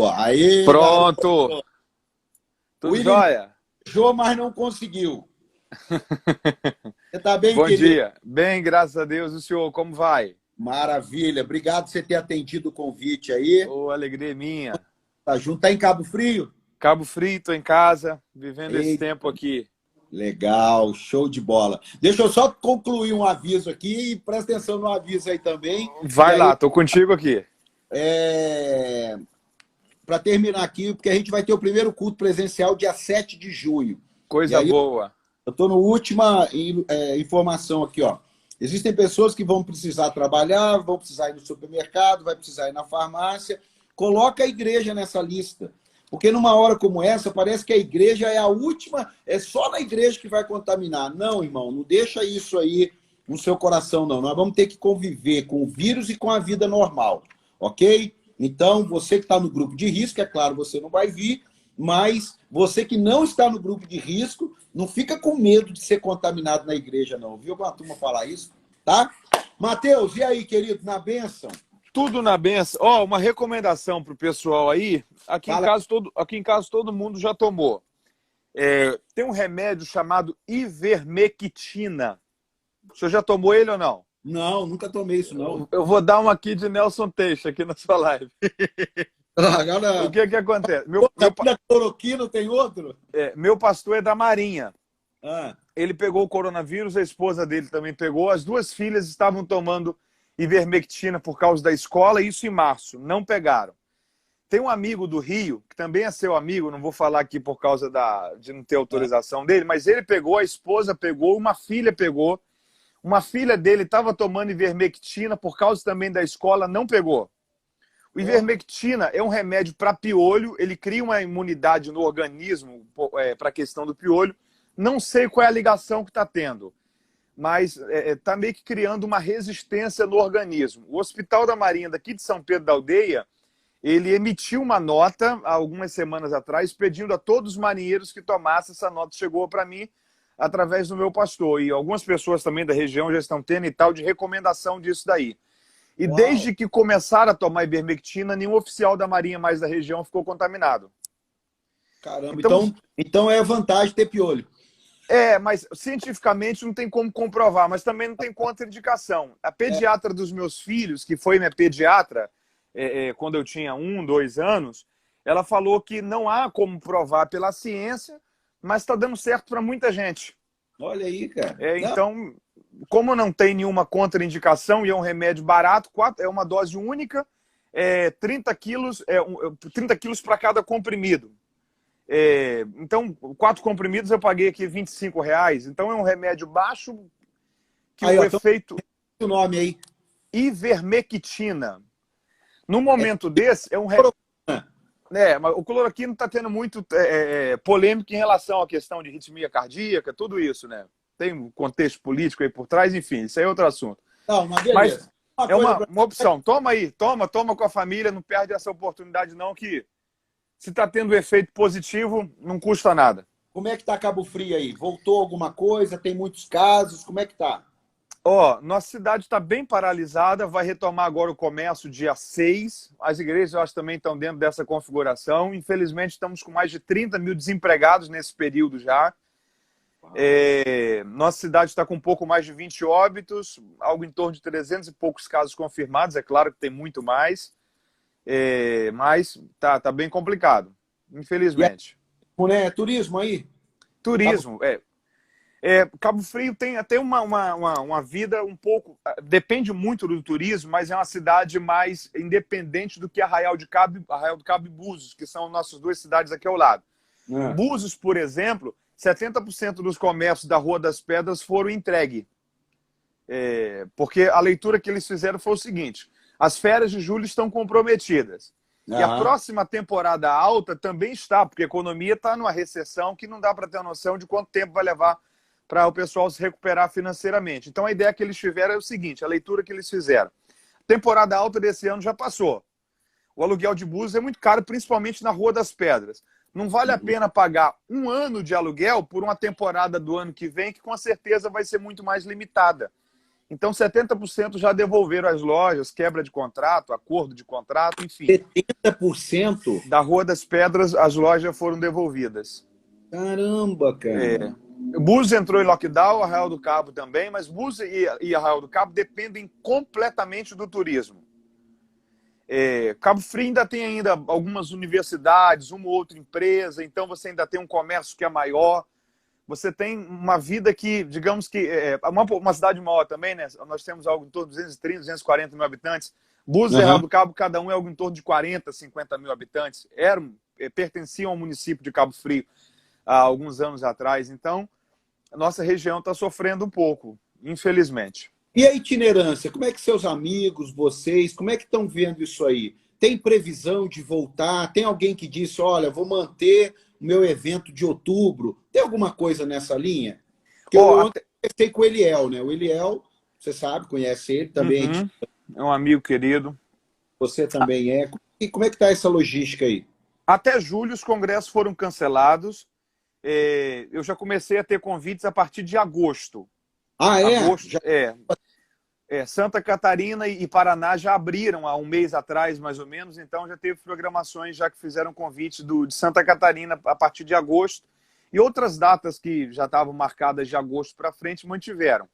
Aí, Pronto! garoto. O Tudo William jóia? deixou, mas não conseguiu. Você tá bem, Bom querido? dia. Bem, graças a Deus. O senhor, como vai? Maravilha. Obrigado por você ter atendido o convite aí. Ô, alegria minha. Tá junto, tá em Cabo Frio? Cabo Frio, tô em casa, vivendo esse Eita, tempo aqui. legal, show de bola. Deixa eu só concluir um aviso aqui e presta atenção no aviso aí também. E Vai aí, lá, tô contigo aqui. para terminar aqui, porque a gente vai ter o primeiro culto presencial dia 7 de junho. E Coisa aí, boa. eu estou no última informação aqui, ó. Existem pessoas que vão precisar trabalhar, vão precisar ir no supermercado, vai precisar ir na farmácia. Coloca a igreja nessa lista. Porque numa hora como essa, parece que a igreja é a última, é só na igreja que vai contaminar. Não, irmão, não deixa isso aí no seu coração, não. Nós vamos ter que conviver com o vírus e com a vida normal, ok? Então, você que está no grupo de risco, é claro, você não vai vir, mas você que não está no grupo de risco, não fica com medo de ser contaminado na igreja, não. Viu alguma turma falar isso? Tá? Mateus, e aí, querido, na bênção? Tudo na benção. Ó, uma recomendação pro pessoal aí. Fala. Aqui em casa todo mundo já tomou. Tem um remédio chamado ivermectina. O senhor já tomou ele ou não? Não, nunca tomei isso, não. Eu vou dar uma aqui de Nelson Teixe aqui na sua live. O Agora, que acontece? da cloroquina tem outro? Meu pastor é da Marinha. Ah, Ele pegou o coronavírus, a esposa dele também pegou. As duas filhas estavam tomando ivermectina por causa da escola, isso em março. Não pegaram. Tem um amigo do Rio, que também é seu amigo, não vou falar aqui por causa de não ter autorização dele, mas ele pegou, a esposa pegou, uma filha pegou. Uma filha dele estava tomando ivermectina por causa também da escola, não pegou. O ivermectina é um remédio para piolho, ele cria uma imunidade no organismo para a questão do piolho. Não sei qual é a ligação que está tendo, mas está meio que criando uma resistência no organismo. O Hospital da Marinha, daqui de São Pedro da Aldeia, ele emitiu uma nota, há algumas semanas atrás, pedindo a todos os marinheiros que tomassem. Essa nota chegou para mim através do meu pastor. E algumas pessoas também da região já estão tendo e tal de recomendação disso daí. E desde que começaram a tomar ivermectina, nenhum oficial da Marinha mais da região ficou contaminado. caramba, então é vantagem ter piolho. Mas cientificamente não tem como comprovar, mas também não tem contraindicação. A pediatra dos meus filhos, que foi minha pediatra quando eu tinha 1, 2 anos, ela falou que não há como provar pela ciência, mas está dando certo para muita gente. Olha aí, cara. Então, como não tem nenhuma contraindicação e é um remédio barato, é uma dose única, 30 quilos, 30 quilos para cada comprimido. Então, 4 comprimidos eu paguei aqui R$ 25. Então, é um remédio baixo que aí, o efeito... o nome aí. Ivermectina. No momento desse, é um remédio... mas o cloroquina está tendo muito polêmica em relação à questão de arritmia cardíaca, tudo isso, né? Tem um contexto político aí por trás, enfim, isso aí é outro assunto. Não, mas beleza. Mas é uma opção. Toma aí, toma com a família, não perde essa oportunidade não, que se está tendo efeito positivo, não custa nada. Como é que tá Cabo Frio aí? Voltou alguma coisa? Tem muitos casos? Como é que tá? Nossa cidade está bem paralisada, vai retomar agora o comércio dia 6. As igrejas, eu acho, também estão dentro dessa configuração. Infelizmente, estamos com mais de 30 mil desempregados nesse período já. Nossa cidade está com um pouco mais de 20 óbitos, algo em torno de 300 e poucos casos confirmados. É claro que tem muito mais, mas tá bem complicado, infelizmente. Turismo aí? Turismo, Cabo Frio tem até uma vida um pouco... Depende muito do turismo, mas é uma cidade mais independente do que Arraial do Cabo e Búzios, que são nossas duas cidades aqui ao lado. Búzios, por exemplo, 70% dos comércios da Rua das Pedras foram entregues. Porque a leitura que eles fizeram foi o seguinte: as férias de julho estão comprometidas. E a próxima temporada alta também está, porque a economia está numa recessão que não dá para ter noção de quanto tempo vai levar para o pessoal se recuperar financeiramente. Então, a ideia que eles tiveram é o seguinte, a leitura que eles fizeram. A temporada alta desse ano já passou. O aluguel de Búzios é muito caro, principalmente na Rua das Pedras. Não vale a pena pagar 1 ano de aluguel por uma temporada do ano que vem, que com certeza vai ser muito mais limitada. Então, 70% já devolveram as lojas, quebra de contrato, acordo de contrato, enfim. 70%? Da Rua das Pedras, as lojas foram devolvidas. Caramba, cara. Búzios entrou em lockdown, Arraial do Cabo também, mas Búzios e Arraial do Cabo dependem completamente do turismo. Cabo Frio ainda tem ainda algumas universidades, uma ou outra empresa, então você ainda tem um comércio que é maior. Você tem uma vida que, digamos que... uma cidade maior também, né? Nós temos algo em torno de 230, 240 mil habitantes. Búzios e Arraial do Cabo, cada um é algo em torno de 40, 50 mil habitantes. Pertenciam ao município de Cabo Frio há alguns anos atrás. Então, a nossa região está sofrendo um pouco, infelizmente. E a itinerância? Como é que seus amigos, vocês, como é que estão vendo isso aí? Tem previsão de voltar? Tem alguém que disse, olha, vou manter o meu evento de outubro? Tem alguma coisa nessa linha? Porque eu ontem conversei com o Eliel, né? O Eliel, você sabe, conhece ele também. É um amigo querido. Você também é. E como é que está essa logística aí? Até julho os congressos foram cancelados. Eu já comecei a ter convites a partir de agosto. Ah, é? Agosto, Santa Catarina e Paraná já abriram há um mês atrás, mais ou menos, então já teve programações já que fizeram convite de Santa Catarina a partir de agosto, e outras datas que já estavam marcadas de agosto para frente mantiveram.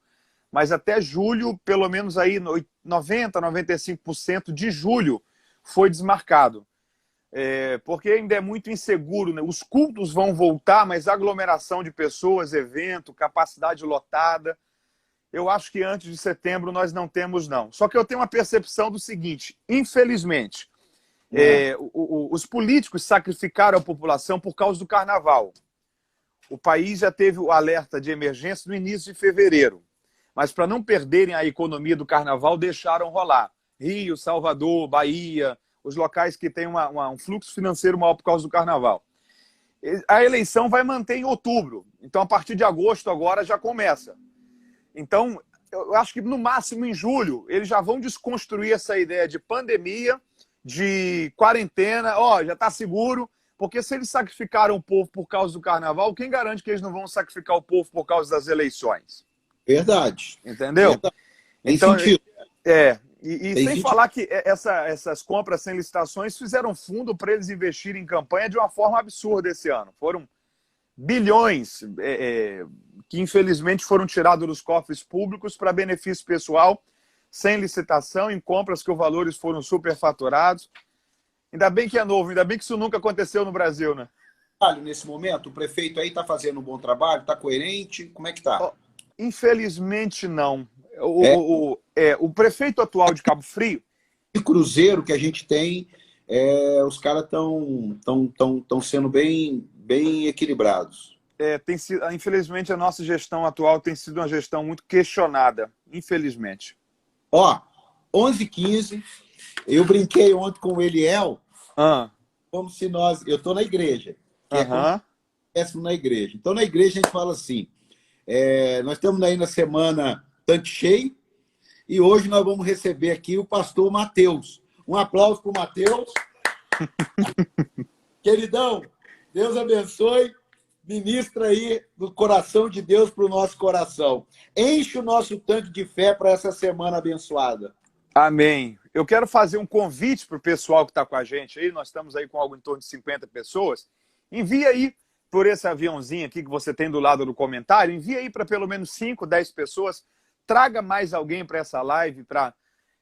Mas até julho, pelo menos aí 90%, 95% de julho foi desmarcado. Porque ainda é muito inseguro, né? Os cultos vão voltar, mas aglomeração de pessoas, evento, capacidade lotada, eu acho que antes de setembro nós não temos, não. Só que eu tenho uma percepção do seguinte, infelizmente, os políticos sacrificaram a população por causa do carnaval. O país já teve o alerta de emergência no início de fevereiro, mas para não perderem a economia do carnaval, deixaram rolar. Rio, Salvador, Bahia, os locais que têm um fluxo financeiro maior por causa do carnaval. A eleição vai manter em outubro, então a partir de agosto agora já começa. Então, eu acho que no máximo em julho, eles já vão desconstruir essa ideia de pandemia, de quarentena, já está seguro, porque se eles sacrificaram o povo por causa do carnaval, quem garante que eles não vão sacrificar o povo por causa das eleições? Verdade. Entendeu? Verdade. Tem então, sentido. Sem sentido. Falar que essas compras sem licitações fizeram fundo para eles investirem em campanha de uma forma absurda esse ano. Foram bilhões que infelizmente foram tirados dos cofres públicos para benefício pessoal, sem licitação, em compras que os valores foram superfaturados. Ainda bem que é novo, ainda bem que isso nunca aconteceu no Brasil, né? Nesse momento, o prefeito aí está fazendo um bom trabalho, está coerente, como é que está? Infelizmente não. O prefeito atual de Cabo Frio... E Cruzeiro que a gente tem, os caras estão sendo bem equilibrados. Infelizmente, a nossa gestão atual tem sido uma gestão muito questionada, infelizmente. 11h15, eu brinquei ontem com o Eliel, como se eu estou na igreja, que é como se na igreja. Então, na igreja, a gente fala assim, nós estamos aí na semana tanque cheio, e hoje nós vamos receber aqui o pastor Matheus. Um aplauso para o Matheus. Queridão, Deus abençoe. Ministra aí do coração de Deus para o nosso coração. Enche o nosso tanque de fé para essa semana abençoada. Amém. Eu quero fazer um convite para o pessoal que está com a gente aí. Nós estamos aí com algo em torno de 50 pessoas. Envia aí por esse aviãozinho aqui que você tem do lado do comentário. Envia aí para pelo menos 5, 10 pessoas. Traga mais alguém para essa live, para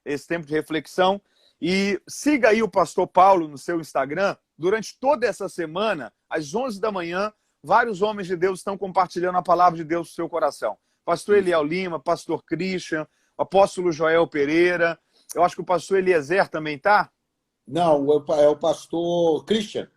esse tempo de reflexão. E siga aí o Pastor Paulo no seu Instagram. Durante toda essa semana, às 11 da manhã, vários homens de Deus estão compartilhando a palavra de Deus no seu coração. Pastor Eliel Lima, Pastor Christian, Apóstolo Joel Pereira. Eu acho que o Pastor Eliezer também está? Não, é o Pastor Christian.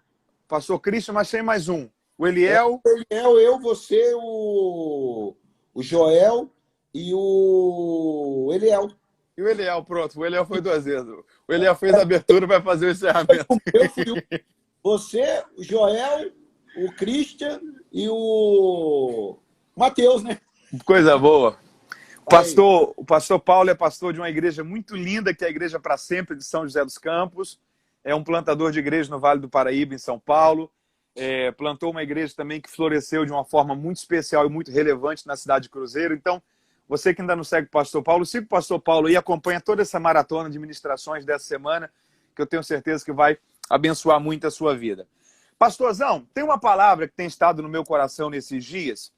Pastor Christian, mas tem mais um. O Eliel... O Eliel, eu, você, o Joel e o Eliel. E o Eliel, pronto. O Eliel foi 2 vezes. O Eliel fez a abertura e vai fazer o encerramento. Você, o Joel... o Christian e o Matheus, né? Coisa boa. O pastor Paulo é pastor de uma igreja muito linda, que é a Igreja para Sempre de São José dos Campos. É um plantador de igreja no Vale do Paraíba, em São Paulo. Plantou uma igreja também que floresceu de uma forma muito especial e muito relevante na cidade de Cruzeiro. Então, Você que ainda não segue o Pastor Paulo, siga o Pastor Paulo e acompanha toda essa maratona de ministrações dessa semana, que eu tenho certeza que vai abençoar muito a sua vida. Pastorzão, tem uma palavra que tem estado no meu coração nesses dias.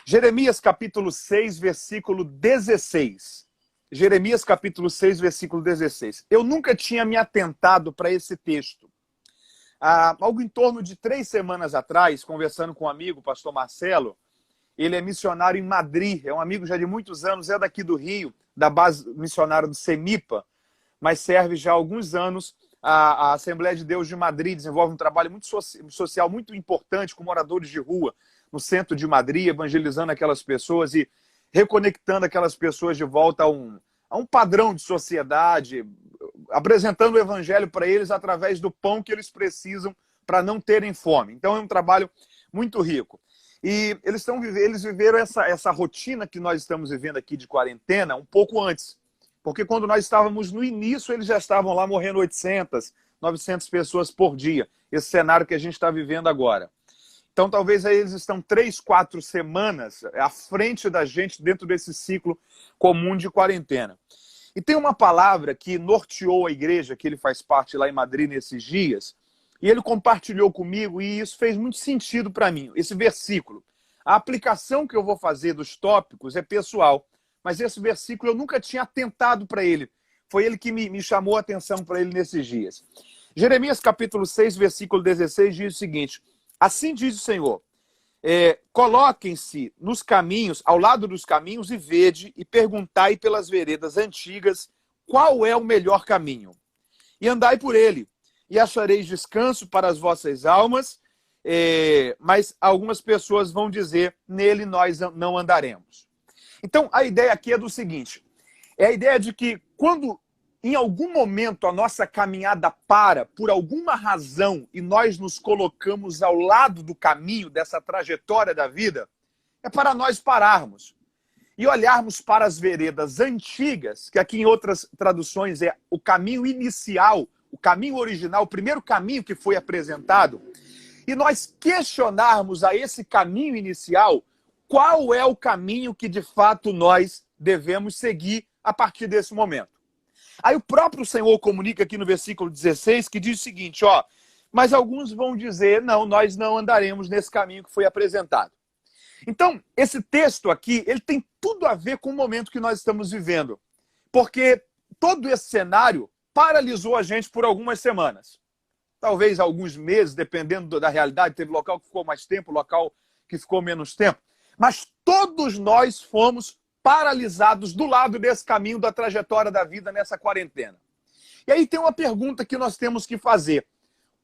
Jeremias capítulo 6, versículo 16. Jeremias capítulo 6, versículo 16. Eu nunca tinha me atentado para esse texto. Algo em torno de 3 semanas atrás, conversando com um amigo, o pastor Marcelo, ele é missionário em Madrid, é um amigo já de muitos anos, é daqui do Rio, da base missionária do CEMIPA, mas serve já há alguns anos a Assembleia de Deus de Madrid, desenvolve um trabalho muito social, muito importante com moradores de rua no centro de Madrid, evangelizando aquelas pessoas e reconectando aquelas pessoas de volta a um padrão de sociedade, apresentando o evangelho para eles através do pão que eles precisam para não terem fome. Então é um trabalho muito rico. E eles viveram essa rotina que nós estamos vivendo aqui de quarentena um pouco antes. Porque quando nós estávamos no início, eles já estavam lá morrendo 800, 900 pessoas por dia. Esse cenário que a gente está vivendo agora. Então, talvez aí eles estão 3, 4 semanas à frente da gente dentro desse ciclo comum de quarentena. E tem uma palavra que norteou a igreja, que ele faz parte lá em Madrid nesses dias, e ele compartilhou comigo, e isso fez muito sentido para mim, esse versículo. A aplicação que eu vou fazer dos tópicos é pessoal, mas esse versículo eu nunca tinha atentado para ele. Foi ele que me chamou a atenção para ele nesses dias. Jeremias capítulo 6, versículo 16 diz o seguinte: assim diz o Senhor, coloquem-se nos caminhos, ao lado dos caminhos, e vede, e perguntai pelas veredas antigas qual é o melhor caminho. E andai por ele, e achareis descanso para as vossas almas, mas algumas pessoas vão dizer, nele nós não andaremos. Então, a ideia aqui é do seguinte, é a ideia de que quando em algum momento a nossa caminhada para, por alguma razão, e nós nos colocamos ao lado do caminho dessa trajetória da vida, é para nós pararmos e olharmos para as veredas antigas, que aqui em outras traduções é o caminho inicial, o caminho original, o primeiro caminho que foi apresentado, e nós questionarmos a esse caminho inicial qual é o caminho que de fato nós devemos seguir a partir desse momento. Aí o próprio Senhor comunica aqui no versículo 16, que diz o seguinte, mas alguns vão dizer, não, nós não andaremos nesse caminho que foi apresentado. Então, esse texto aqui, ele tem tudo a ver com o momento que nós estamos vivendo, porque todo esse cenário paralisou a gente por algumas semanas. Talvez alguns meses, dependendo da realidade, teve local que ficou mais tempo, local que ficou menos tempo, mas todos nós fomos paralisados do lado desse caminho da trajetória da vida nessa quarentena. E aí tem uma pergunta que nós temos que fazer.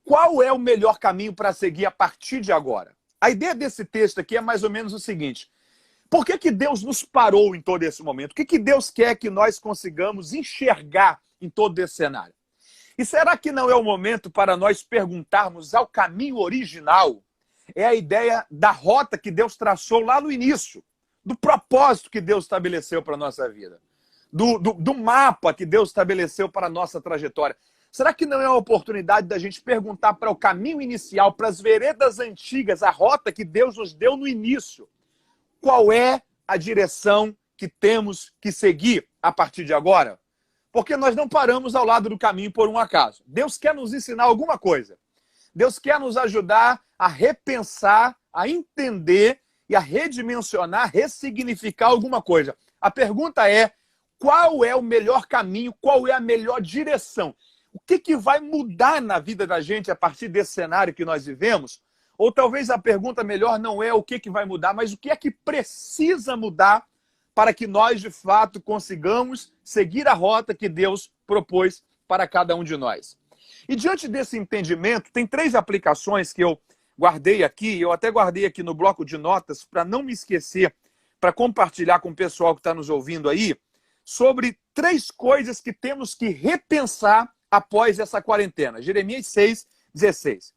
Qual é o melhor caminho para seguir a partir de agora? A ideia desse texto aqui é mais ou menos o seguinte. Por que Deus nos parou em todo esse momento? O que Deus quer que nós consigamos enxergar em todo esse cenário? E será que não é o momento para nós perguntarmos ao caminho original? É a ideia da rota que Deus traçou lá no início, do propósito que Deus estabeleceu para a nossa vida, do mapa que Deus estabeleceu para a nossa trajetória. Será que não é uma oportunidade da gente perguntar para o caminho inicial, para as veredas antigas, a rota que Deus nos deu no início? Qual é a direção que temos que seguir a partir de agora? Porque nós não paramos ao lado do caminho por um acaso. Deus quer nos ensinar alguma coisa. Deus quer nos ajudar a repensar, a entender e a redimensionar, ressignificar alguma coisa. A pergunta é, qual é o melhor caminho, qual é a melhor direção? O que vai mudar na vida da gente a partir desse cenário que nós vivemos? Ou talvez a pergunta melhor não é o que vai mudar, mas o que é que precisa mudar para que nós, de fato, consigamos seguir a rota que Deus propôs para cada um de nós. E diante desse entendimento, tem 3 aplicações que eu guardei aqui, eu até guardei aqui no bloco de notas, para não me esquecer, para compartilhar com o pessoal que está nos ouvindo aí, sobre 3 coisas que temos que repensar após essa quarentena. Jeremias 6, 16.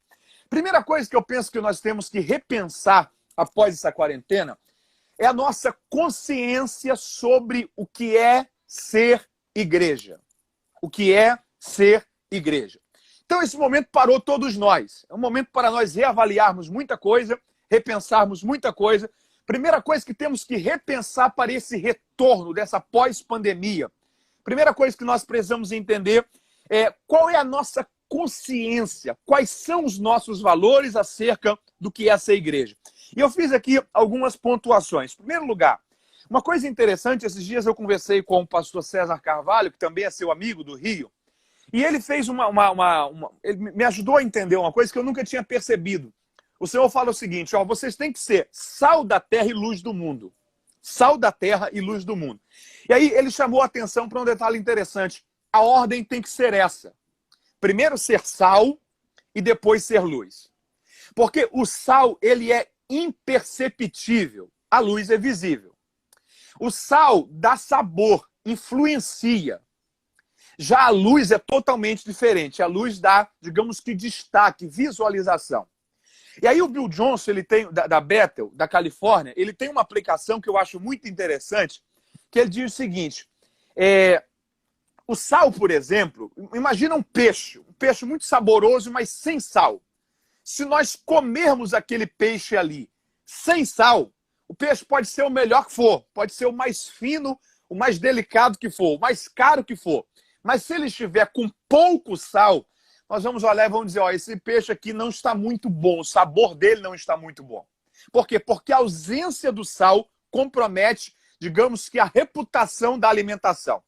Primeira coisa que eu penso que nós temos que repensar após essa quarentena é a nossa consciência sobre o que é ser igreja. O que é ser igreja. Então, esse momento parou todos nós. É um momento para nós reavaliarmos muita coisa, repensarmos muita coisa, Primeira coisa que temos que repensar para esse retorno dessa pós-pandemia. Primeira coisa que nós precisamos entender é qual é a nossa consciência, quais são os nossos valores acerca do que é essa igreja. E eu fiz aqui algumas pontuações. Em primeiro lugar, uma coisa interessante, esses dias eu conversei com o pastor César Carvalho, que também é seu amigo do Rio, e ele fez ele me ajudou a entender uma coisa que eu nunca tinha percebido. O Senhor fala o seguinte, ó, vocês têm que ser sal da terra e luz do mundo. Sal da terra e luz do mundo. E aí ele chamou a atenção para um detalhe interessante. A ordem tem que ser essa. Primeiro ser sal e depois ser luz. Porque o sal, ele é imperceptível. A luz é visível. O sal dá sabor, influencia. Já a luz é totalmente diferente. A luz dá, digamos que, destaque, visualização. E aí o Bill Johnson, ele tem, da Bethel, da Califórnia, ele tem uma aplicação que eu acho muito interessante, que ele diz o seguinte, o sal, por exemplo, imagina um peixe muito saboroso, mas sem sal. Se nós comermos aquele peixe ali sem sal, o peixe pode ser o melhor que for, pode ser o mais fino, o mais delicado que for, o mais caro que for. Mas se ele estiver com pouco sal, nós vamos olhar e vamos dizer, ó, esse peixe aqui não está muito bom, o sabor dele não está muito bom. Por quê? Porque a ausência do sal compromete, digamos que, a reputação da alimentação.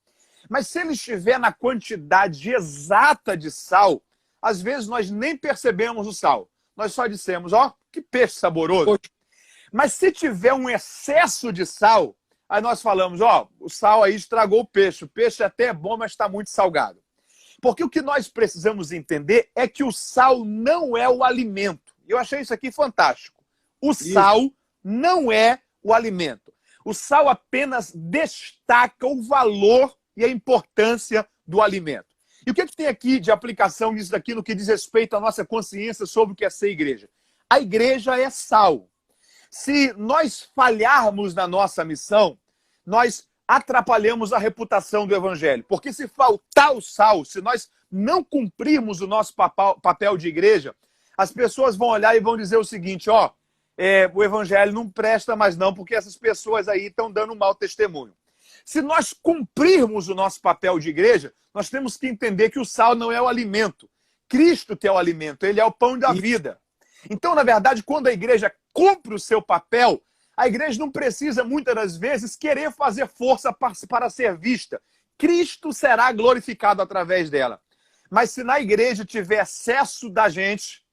Mas se ele estiver na quantidade exata de sal, às vezes nós nem percebemos o sal. Nós só dissemos, ó, que peixe saboroso. Mas se tiver um excesso de sal, aí nós falamos, ó, o sal aí estragou o peixe até é bom, mas está muito salgado. Porque o que nós precisamos entender é que o sal não é o alimento. Eu achei isso aqui fantástico. O sal não é o alimento. O sal apenas destaca o valor e a importância do alimento. E o que tem aqui de aplicação nisso daqui no que diz respeito à nossa consciência sobre o que é ser igreja? A igreja é sal. Se nós falharmos na nossa missão, nós atrapalhamos a reputação do evangelho. Porque se faltar o sal, se nós não cumprirmos o nosso papel de igreja, as pessoas vão olhar e vão dizer o seguinte, ó, o evangelho não presta mais não, porque essas pessoas aí estão dando um mau testemunho. Se nós cumprirmos o nosso papel de igreja, nós temos que entender que o sal não é o alimento. Cristo que é o alimento, ele é o pão da vida. Então, na verdade, quando a igreja cumpre o seu papel, a igreja não precisa, muitas das vezes, querer fazer força para ser vista. Cristo será glorificado através dela. Mas se na igreja tiver excesso da gente,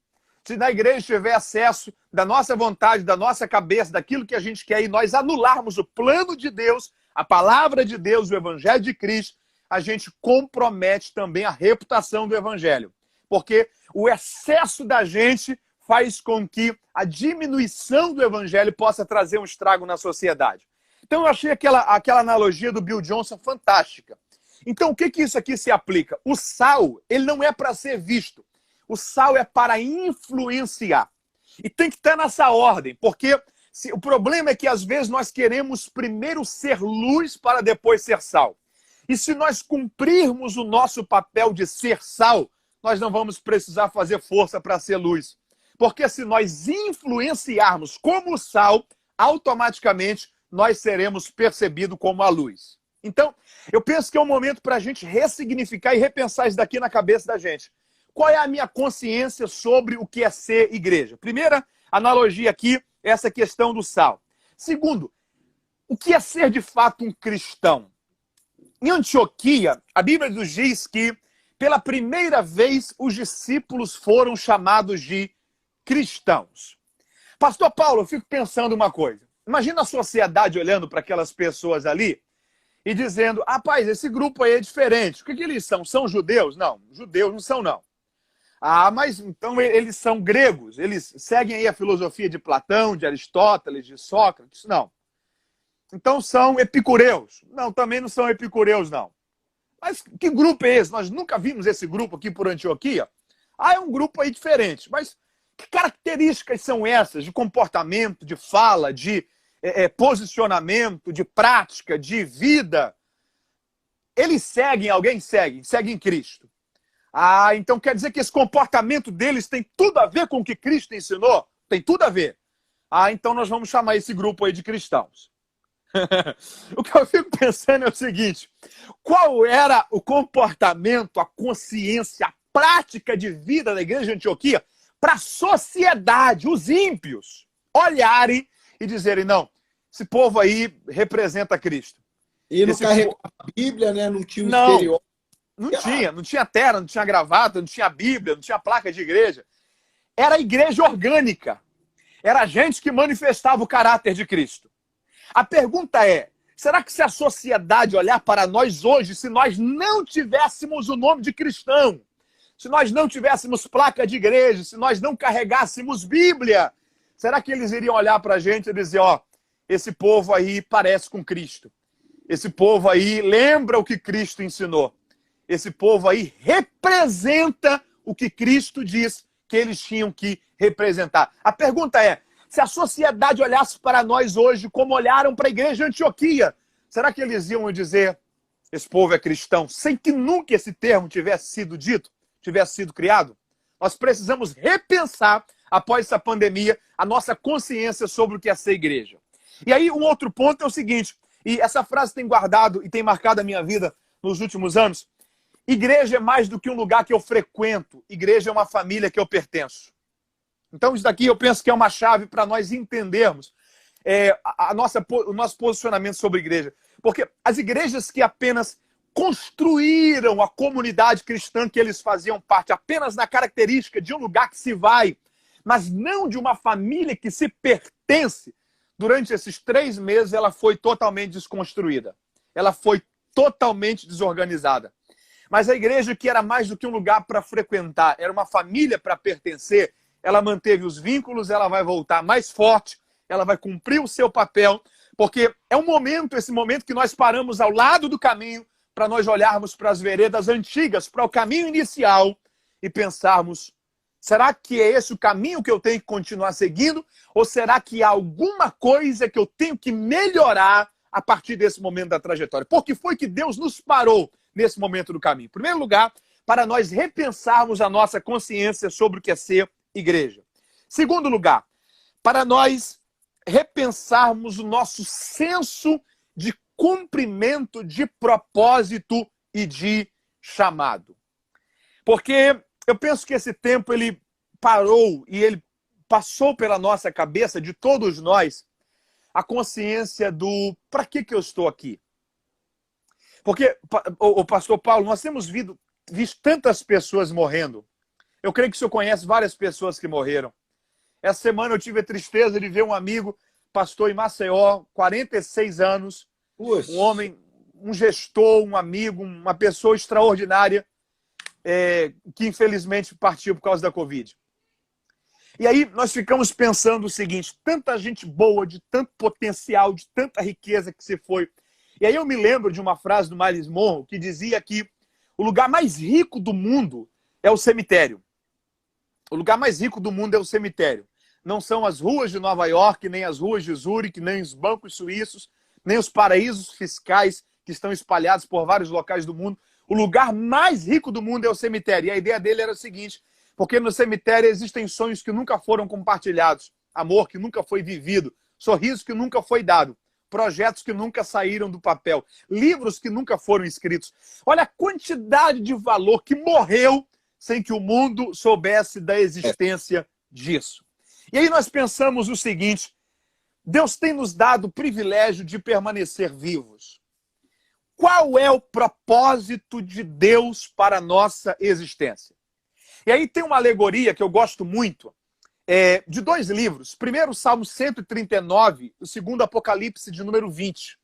se na igreja tiver excesso da nossa vontade, da nossa cabeça, daquilo que a gente quer, e nós anularmos o plano de Deus, a palavra de Deus, o evangelho de Cristo, a gente compromete também a reputação do evangelho. Porque o excesso da gente faz com que a diminuição do evangelho possa trazer um estrago na sociedade. Então eu achei aquela analogia do Bill Johnson fantástica. Então o que isso aqui se aplica? O sal, ele não é para ser visto. O sal é para influenciar. E tem que estar nessa ordem, porque o problema é que às vezes nós queremos primeiro ser luz para depois ser sal. E se nós cumprirmos o nosso papel de ser sal, nós não vamos precisar fazer força para ser luz. Porque se nós influenciarmos como sal, automaticamente nós seremos percebidos como a luz. Então, eu penso que é um momento para a gente ressignificar e repensar isso daqui na cabeça da gente. Qual é a minha consciência sobre o que é ser igreja? Primeira analogia aqui, essa questão do sal. Segundo, o que é ser de fato um cristão? Em Antioquia, a Bíblia nos diz que pela primeira vez os discípulos foram chamados de cristãos. Pastor Paulo, eu fico pensando uma coisa. Imagina a sociedade olhando para aquelas pessoas ali e dizendo, rapaz, esse grupo aí é diferente. O que eles são? São judeus? Não, judeus não são não. Ah, mas então eles são gregos, eles seguem aí a filosofia de Platão, de Aristóteles, de Sócrates? Não. Então são epicureus? Não, também não são epicureus, não. Mas que grupo é esse? Nós nunca vimos esse grupo aqui por Antioquia. Ah, é um grupo aí diferente, mas que características são essas de comportamento, de fala, de posicionamento, de prática, de vida? Eles seguem, alguém segue? Seguem Cristo. Ah, então quer dizer que esse comportamento deles tem tudo a ver com o que Cristo ensinou? Tem tudo a ver. Ah, então nós vamos chamar esse grupo aí de cristãos. O que eu fico pensando é o seguinte: qual era o comportamento, a consciência, a prática de vida da igreja de Antioquia para a sociedade, os ímpios, olharem e dizerem, não, esse povo aí representa Cristo. E não Esse carregava a Bíblia, né? Não tinha o Não. exterior. Não tinha terra, não tinha gravata, não tinha Bíblia, não tinha placa de igreja. Era a igreja orgânica. Era gente que manifestava o caráter de Cristo. A pergunta é, será que se a sociedade olhar para nós hoje, se nós não tivéssemos o nome de cristão, se nós não tivéssemos placa de igreja, se nós não carregássemos Bíblia, será que eles iriam olhar para a gente e dizer, ó, esse povo aí parece com Cristo. Esse povo aí lembra o que Cristo ensinou. Esse povo aí representa o que Cristo diz que eles tinham que representar. A pergunta é, se a sociedade olhasse para nós hoje como olharam para a igreja de Antioquia, será que eles iam dizer, esse povo é cristão, sem que nunca esse termo tivesse sido dito, tivesse sido criado? Nós precisamos repensar, após essa pandemia, a nossa consciência sobre o que é ser igreja. E aí, um outro ponto é o seguinte, e essa frase tem guardado e tem marcado a minha vida nos últimos anos. Igreja é mais do que um lugar que eu frequento. Igreja é uma família que eu pertenço. Então, isso daqui eu penso que é uma chave para nós entendermos o nosso posicionamento sobre a igreja. Porque as igrejas que apenas construíram a comunidade cristã que eles faziam parte, apenas na característica de um lugar que se vai, mas não de uma família que se pertence, durante esses 3 meses ela foi totalmente desconstruída. Ela foi totalmente desorganizada. Mas a igreja, que era mais do que um lugar para frequentar, era uma família para pertencer, ela manteve os vínculos, ela vai voltar mais forte, ela vai cumprir o seu papel, porque é esse momento que nós paramos ao lado do caminho para nós olharmos para as veredas antigas, para o caminho inicial e pensarmos, será que é esse o caminho que eu tenho que continuar seguindo? Ou será que há alguma coisa que eu tenho que melhorar a partir desse momento da trajetória? Por que foi que Deus nos parou nesse momento do caminho? Em primeiro lugar, para nós repensarmos a nossa consciência sobre o que é ser igreja. Segundo lugar, para nós repensarmos o nosso senso de cumprimento de propósito e de chamado. Porque eu penso que esse tempo ele parou e ele passou pela nossa cabeça, de todos nós, a consciência do para que eu estou aqui? Porque, o pastor Paulo, nós temos visto tantas pessoas morrendo. Eu creio que o senhor conhece várias pessoas que morreram. Essa semana eu tive a tristeza de ver um amigo, pastor em Maceió, 46 anos, Puxa. um homem, um gestor, um amigo, uma pessoa extraordinária, que infelizmente partiu por causa da Covid. E aí nós ficamos pensando o seguinte, tanta gente boa, de tanto potencial, de tanta riqueza que se foi. E aí eu me lembro de uma frase do Miles Monroe que dizia que o lugar mais rico do mundo é o cemitério. O lugar mais rico do mundo é o cemitério. Não são as ruas de Nova York, nem as ruas de Zurique, nem os bancos suíços, nem os paraísos fiscais que estão espalhados por vários locais do mundo. O lugar mais rico do mundo é o cemitério. E a ideia dele era o seguinte, porque no cemitério existem sonhos que nunca foram compartilhados, amor que nunca foi vivido, sorriso que nunca foi dado, projetos que nunca saíram do papel, livros que nunca foram escritos. Olha a quantidade de valor que morreu sem que o mundo soubesse da existência disso. E aí nós pensamos o seguinte, Deus tem nos dado o privilégio de permanecer vivos. Qual é o propósito de Deus para a nossa existência? E aí tem uma alegoria que eu gosto muito, de 2 livros. Primeiro, Salmo 139, o segundo, Apocalipse, de número 20.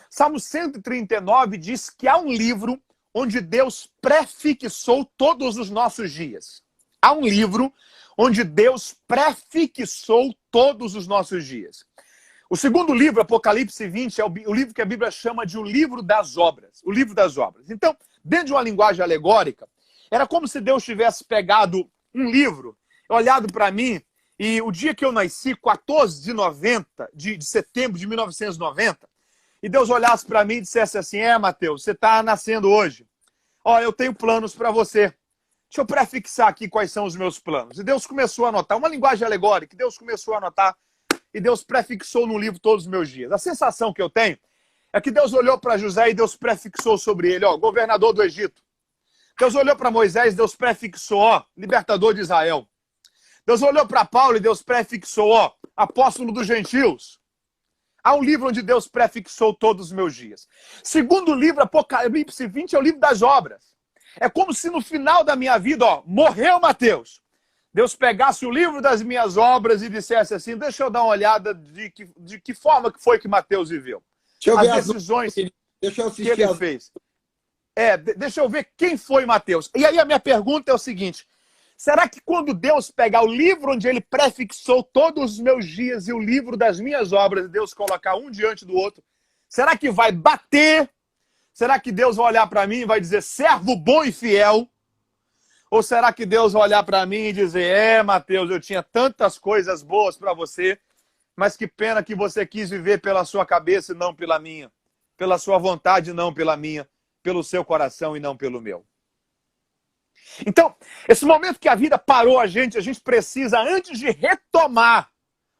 Salmo 139 diz que há um livro onde Deus prefixou todos os nossos dias. Há um livro onde Deus prefixou todos os nossos dias. O segundo livro, Apocalipse 20, é o livro que a Bíblia chama de o livro das obras. O livro das obras. Então, dentro de uma linguagem alegórica, era como se Deus tivesse pegado um livro, olhado para mim, e o dia que eu nasci, 14 de setembro de 1990, e Deus olhasse para mim e dissesse assim, Mateus, você está nascendo hoje. Ó, eu tenho planos para você. Deixa eu prefixar aqui quais são os meus planos. E Deus começou a anotar, uma linguagem alegórica, Deus começou a anotar e Deus prefixou no livro todos os meus dias. A sensação que eu tenho é que Deus olhou para José e Deus prefixou sobre ele, ó, governador do Egito. Deus olhou para Moisés e Deus prefixou, ó, libertador de Israel. Deus olhou para Paulo e Deus prefixou, ó, apóstolo dos gentios. Há um livro onde Deus prefixou todos os meus dias. Segundo o livro, Apocalipse 20, é o livro das obras. É como se no final da minha vida, ó, morreu Mateus. Deus pegasse o livro das minhas obras e dissesse assim, deixa eu dar uma olhada de que forma que foi que Mateus viveu. As decisões que ele fez. Deixa eu ver quem foi Mateus. E aí a minha pergunta é o seguinte, será que quando Deus pegar o livro onde ele prefixou todos os meus dias e o livro das minhas obras, Deus colocar um diante do outro, será que vai bater? Será que Deus vai olhar para mim e vai dizer, servo bom e fiel? Ou será que Deus vai olhar para mim e dizer, Mateus, eu tinha tantas coisas boas para você, mas que pena que você quis viver pela sua cabeça e não pela minha, pela sua vontade e não pela minha, pelo seu coração e não pelo meu. Então, esse momento que a vida parou a gente precisa, antes de retomar,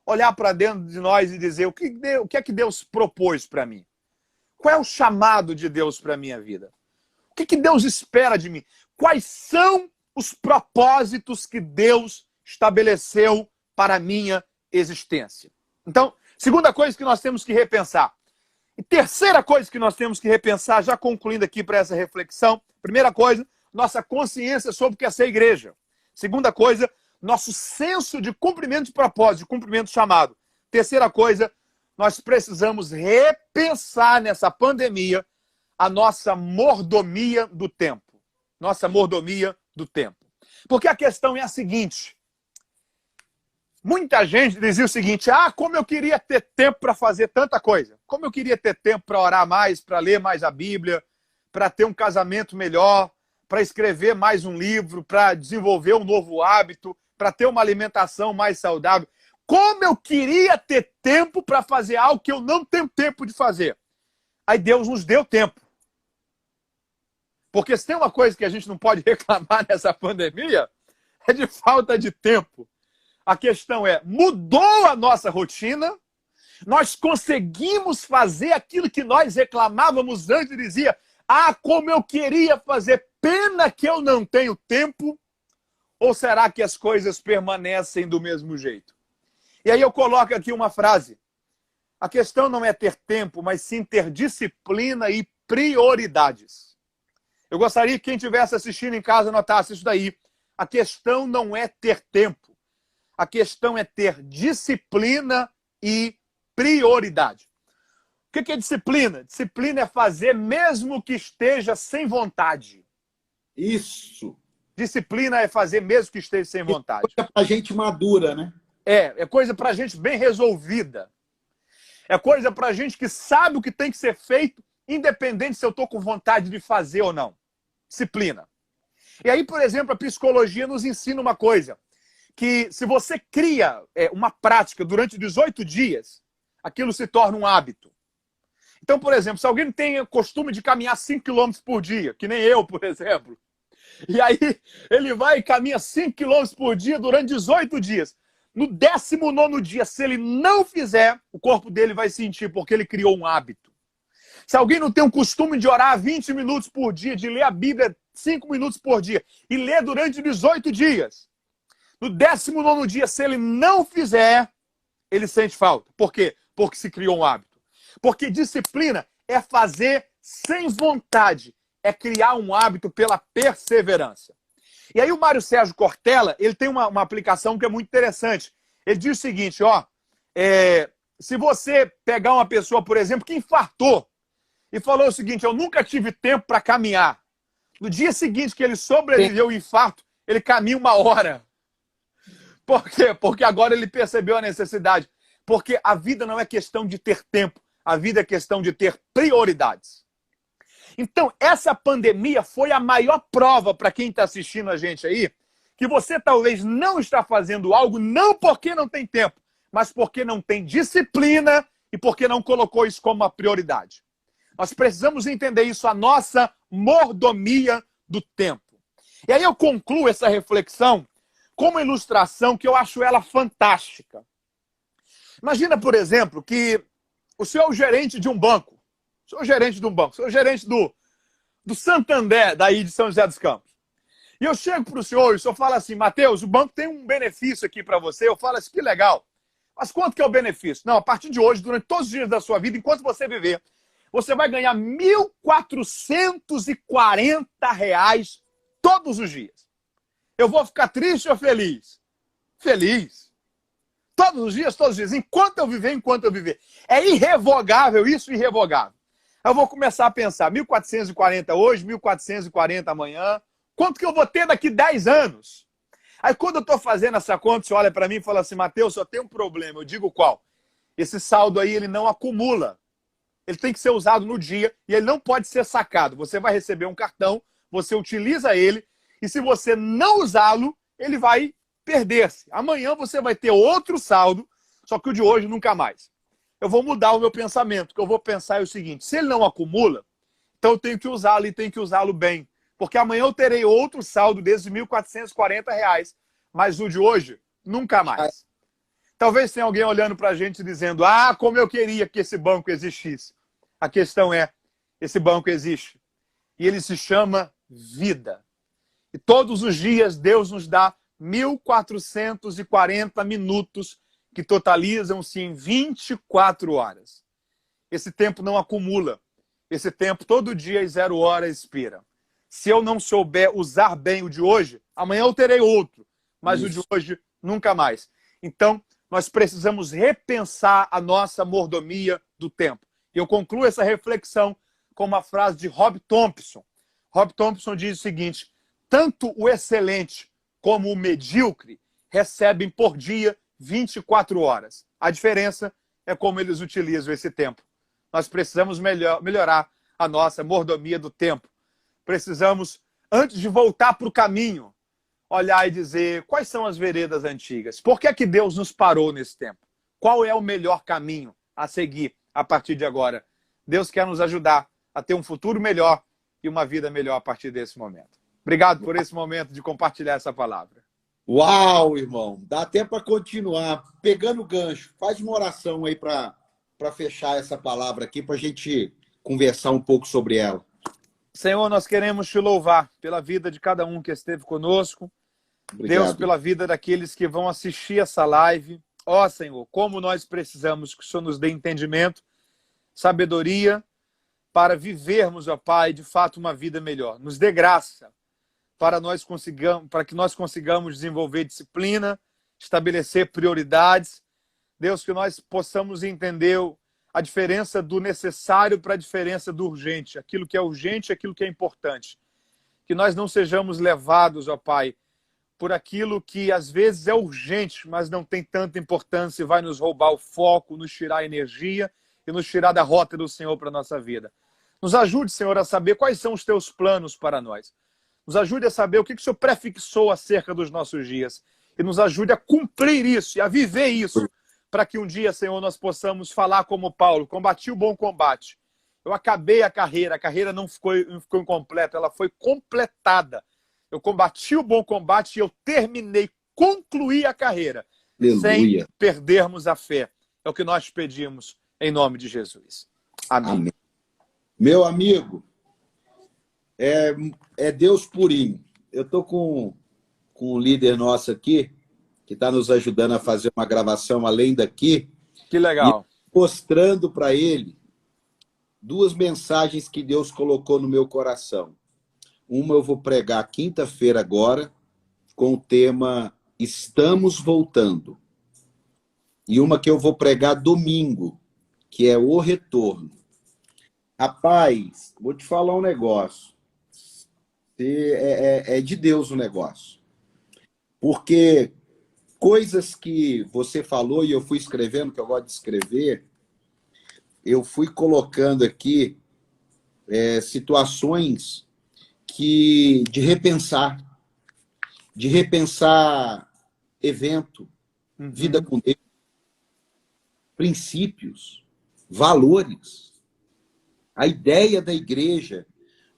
olhar para dentro de nós e dizer o que é que Deus propôs para mim? Qual é o chamado de Deus para a minha vida? O que Deus espera de mim? Quais são os propósitos que Deus estabeleceu para a minha existência? Então, segunda coisa que nós temos que repensar. E terceira coisa que nós temos que repensar, já concluindo aqui para essa reflexão. Primeira coisa, nossa consciência sobre o que é ser igreja. Segunda coisa, nosso senso de cumprimento de propósito, de cumprimento de chamado. Terceira coisa, nós precisamos repensar nessa pandemia a nossa mordomia do tempo. Nossa mordomia do tempo. Porque a questão é a seguinte. Muita gente dizia o seguinte, como eu queria ter tempo para fazer tanta coisa. Como eu queria ter tempo para orar mais, para ler mais a Bíblia, para ter um casamento melhor, para escrever mais um livro, para desenvolver um novo hábito, para ter uma alimentação mais saudável. Como eu queria ter tempo para fazer algo que eu não tenho tempo de fazer. Aí Deus nos deu tempo. Porque se tem uma coisa que a gente não pode reclamar nessa pandemia, é de falta de tempo. A questão é, mudou a nossa rotina, nós conseguimos fazer aquilo que nós reclamávamos antes e dizia, como eu queria fazer, pena que eu não tenho tempo, ou será que as coisas permanecem do mesmo jeito? E aí eu coloco aqui uma frase, a questão não é ter tempo, mas sim ter disciplina e prioridades. Eu gostaria que quem estivesse assistindo em casa notasse isso daí. A questão não é ter tempo. A questão é ter disciplina e prioridade. O que é disciplina? Disciplina é fazer mesmo que esteja sem vontade. Isso. Disciplina é fazer mesmo que esteja sem vontade. É coisa pra gente madura, né? É coisa pra gente bem resolvida. É coisa pra gente que sabe o que tem que ser feito, independente se eu estou com vontade de fazer ou não. Disciplina. E aí, por exemplo, a psicologia nos ensina uma coisa, que se você cria uma prática durante 18 dias, aquilo se torna um hábito. Então, por exemplo, se alguém tem o costume de caminhar 5 km por dia, que nem eu, por exemplo, e aí ele vai e caminha 5 km por dia durante 18 dias. No 19º dia, se ele não fizer, o corpo dele vai sentir, porque ele criou um hábito. Se alguém não tem o costume de orar 20 minutos por dia, de ler a Bíblia 5 minutos por dia, e ler durante 18 dias, no 19º dia, se ele não fizer, ele sente falta. Por quê? Porque se criou um hábito. Porque disciplina é fazer sem vontade, é criar um hábito pela perseverança. E aí o Mário Sérgio Cortella, ele tem uma aplicação que é muito interessante. Ele diz o seguinte, se você pegar uma pessoa, por exemplo, que infartou, e falou o seguinte, eu nunca tive tempo para caminhar. No dia seguinte que ele sobreviveu ao infarto, ele caminha 1 hora. Por quê? Porque agora ele percebeu a necessidade. Porque a vida não é questão de ter tempo, a vida é questão de ter prioridades. Então, essa pandemia foi a maior prova para quem está assistindo a gente aí, que você talvez não está fazendo algo, não porque não tem tempo, mas porque não tem disciplina e porque não colocou isso como uma prioridade. Nós precisamos entender isso, a nossa mordomia do tempo. E aí eu concluo essa reflexão com uma ilustração que eu acho ela fantástica. Imagina, por exemplo, que o senhor é o gerente de um banco. O senhor é o gerente de um banco. O senhor é o gerente do Santander, daí de São José dos Campos. E eu chego para o senhor e o senhor fala assim, Mateus, o banco tem um benefício aqui para você. Eu falo assim, que legal. Mas quanto que é o benefício? Não, a partir de hoje, durante todos os dias da sua vida, enquanto você viver, você vai ganhar R$ 1.440 todos os dias. Eu vou ficar triste ou feliz? Feliz. Todos os dias, todos os dias. Enquanto eu viver, enquanto eu viver. É irrevogável, isso irrevogável. Eu vou começar a pensar, 1.440 hoje, 1.440 amanhã. Quanto que eu vou ter daqui 10 anos? Aí quando eu estou fazendo essa conta, você olha para mim e fala assim, Mateus, só tem um problema. Eu digo qual? Esse saldo aí, ele não acumula. Ele tem que ser usado no dia e ele não pode ser sacado. Você vai receber um cartão, você utiliza ele e se você não usá-lo, ele vai perder-se. Amanhã você vai ter outro saldo, só que o de hoje nunca mais. Eu vou mudar o meu pensamento. O que eu vou pensar é o seguinte, se ele não acumula, então eu tenho que usá-lo e tenho que usá-lo bem. Porque amanhã eu terei outro saldo desses R$ 1.440, mas o de hoje, nunca mais. Talvez tenha alguém olhando para a gente dizendo, ah, como eu queria que esse banco existisse. A questão é, esse banco existe. E ele se chama vida. E todos os dias Deus nos dá 1.440 minutos que totalizam-se em 24 horas. Esse tempo não acumula. Esse tempo, todo dia às 0 horas, expira. Se eu não souber usar bem o de hoje, amanhã eu terei outro. Mas o de hoje, nunca mais. Então, nós precisamos repensar a nossa mordomia do tempo. E eu concluo essa reflexão com uma frase de Rob Thompson. Rob Thompson diz o seguinte, tanto o excelente como o medíocre recebem por dia 24 horas. A diferença é como eles utilizam esse tempo. Nós precisamos melhorar a nossa mordomia do tempo. Precisamos, antes de voltar para o caminho, olhar e dizer quais são as veredas antigas. Por que é que Deus nos parou nesse tempo? Qual é o melhor caminho a seguir a partir de agora? Deus quer nos ajudar a ter um futuro melhor e uma vida melhor a partir desse momento. Obrigado por esse momento de compartilhar essa palavra. Uau, irmão! Dá até para continuar. Pegando o gancho, faz uma oração aí para fechar essa palavra aqui, para a gente conversar um pouco sobre ela. Senhor, nós queremos te louvar pela vida de cada um que esteve conosco. Obrigado. Deus, pela vida daqueles que vão assistir essa live. Ó, Senhor, como nós precisamos que o Senhor nos dê entendimento, sabedoria, para vivermos, ó Pai, de fato uma vida melhor. Nos dê graça para que nós consigamos desenvolver disciplina, estabelecer prioridades. Deus, que nós possamos entender a diferença do necessário para a diferença do urgente. Aquilo que é urgente, aquilo que é importante. Que nós não sejamos levados, ó Pai, por aquilo que às vezes é urgente, mas não tem tanta importância e vai nos roubar o foco, nos tirar a energia e nos tirar da rota do Senhor para a nossa vida. Nos ajude, Senhor, a saber quais são os teus planos para nós. Nos ajude a saber o que o Senhor prefixou acerca dos nossos dias. E nos ajude a cumprir isso e a viver isso, para que um dia, Senhor, nós possamos falar como Paulo, combati o bom combate. Eu acabei a carreira não ficou incompleta, ela foi completada. Eu combati o bom combate e eu terminei, concluí a carreira, Aleluia. Sem perdermos a fé. É o que nós pedimos, em nome de Jesus. Amém. Amém. Meu amigo, é Deus purinho. Eu estou com um líder nosso aqui, que está nos ajudando a fazer uma gravação além daqui. Que legal. E mostrando para ele 2 mensagens que Deus colocou no meu coração. Uma eu vou pregar quinta-feira agora, com o tema Estamos Voltando. E uma que eu vou pregar domingo, que é O Retorno. Rapaz, vou te falar um negócio. É de Deus o negócio. Porque coisas que você falou e eu fui escrevendo, que eu gosto de escrever, eu fui colocando aqui situações de repensar evento, vida com Deus, princípios, valores, a ideia da igreja.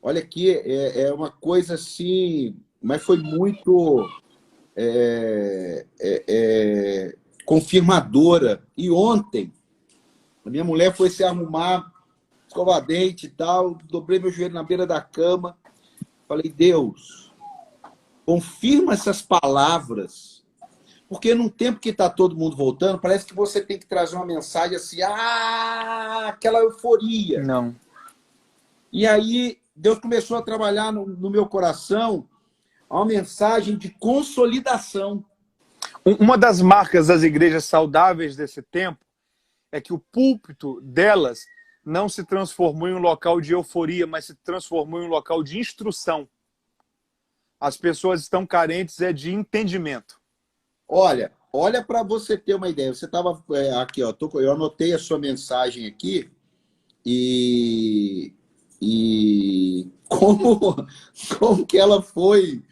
Olha aqui, é uma coisa assim, mas foi muito confirmadora. E ontem, a minha mulher foi se arrumar, escovar dente e tal, dobrei meu joelho na beira da cama, falei, Deus, confirma essas palavras, porque num tempo que está todo mundo voltando, parece que você tem que trazer uma mensagem assim, aquela euforia. Não. E aí, Deus começou a trabalhar no meu coração uma mensagem de consolidação. Uma das marcas das igrejas saudáveis desse tempo é que o púlpito delas não se transformou em um local de euforia, mas se transformou em um local de instrução. As pessoas estão carentes de entendimento. Olha para você ter uma ideia. Você estava aqui, ó, eu anotei a sua mensagem aqui e como que ela foi